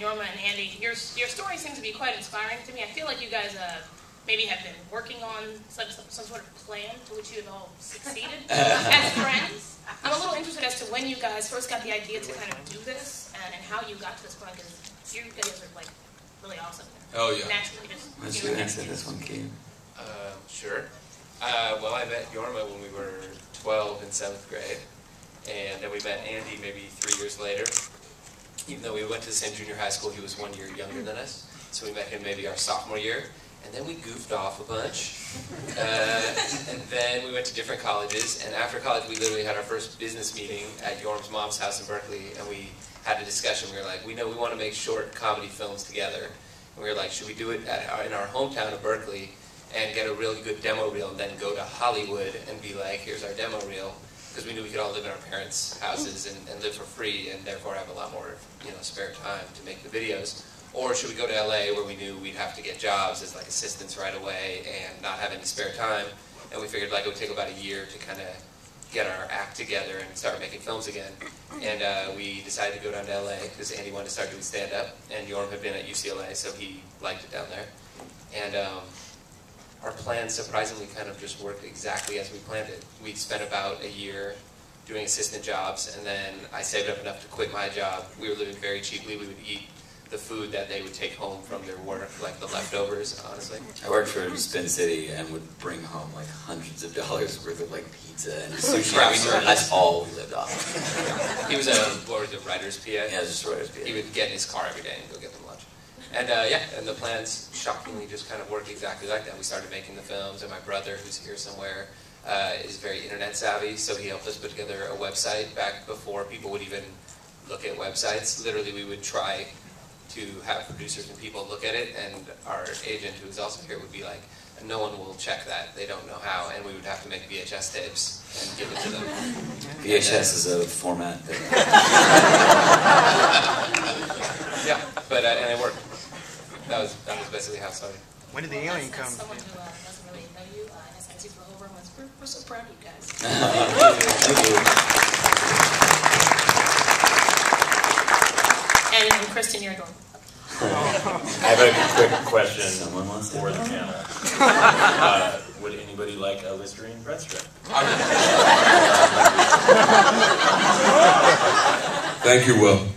Jorma and Andy, your story seems to be quite inspiring to me. I feel like you guys maybe have been working on some sort of plan to which you have all succeeded as friends. I'm a little interested as to when you guys first got the idea to kind of do this and how you got to this point, because you guys are like really awesome. Oh yeah. Naturally, just. Why don't you answer this one, Keith? Sure. Well, I met Jorma when we were 12 in 7th grade, and then we met Andy maybe 3 years later. Even though we went to the same junior high school, he was 1 year younger than us, so we met him maybe our sophomore year. And then we goofed off a bunch, and then we went to different colleges, and after college we literally had our first business meeting at Jorma's mom's house in Berkeley, and we had a discussion. We were like, we know we want to make short comedy films together, and we were like, should we do it in our hometown of Berkeley, and get a really good demo reel, and then go to Hollywood and be like, here's our demo reel, because we knew we could all live in our parents' houses and live for free, and therefore have a lot more, spare time to make the videos. Or should we go to LA where we knew we'd have to get jobs as like assistants right away and not have any spare time? And we figured like it would take about a year to kind of get our act together and start making films again. And we decided to go down to LA because Andy wanted to start doing stand-up, and Jorma had been at UCLA, so he liked it down there. And our plan surprisingly kind of just worked exactly as we planned it. We spent about a year doing assistant jobs, and then I saved up enough to quit my job. We were living very cheaply. We would eat the food that they would take home from their work, like the leftovers, honestly. I worked for Spin City and would bring home like hundreds of dollars worth of like pizza and sushi. That's all we lived off. He was a writer's PA. Yeah, just a writer's PA. He would get in his car every day and go get them lunch. And and the plans shockingly just kind of worked exactly like that. We started making the films, and my brother, who's here somewhere, is very internet savvy, so he helped us put together a website back before people would even look at websites. Literally, we would try to have producers and people look at it, and our agent, who is also here, would be like, no one will check that, they don't know how, and we would have to make VHS tapes and give it to them. VHS is a format that... Yeah, but and it worked. That was basically how it started. When did the alien come? Someone who doesn't really know you, I guess I see for the whole room, we're so proud of you guys. Thank you. And Kristen, you're adorable. I have a quick question for the panel. Would anybody like a Listerine bread strip? Thank you, Will.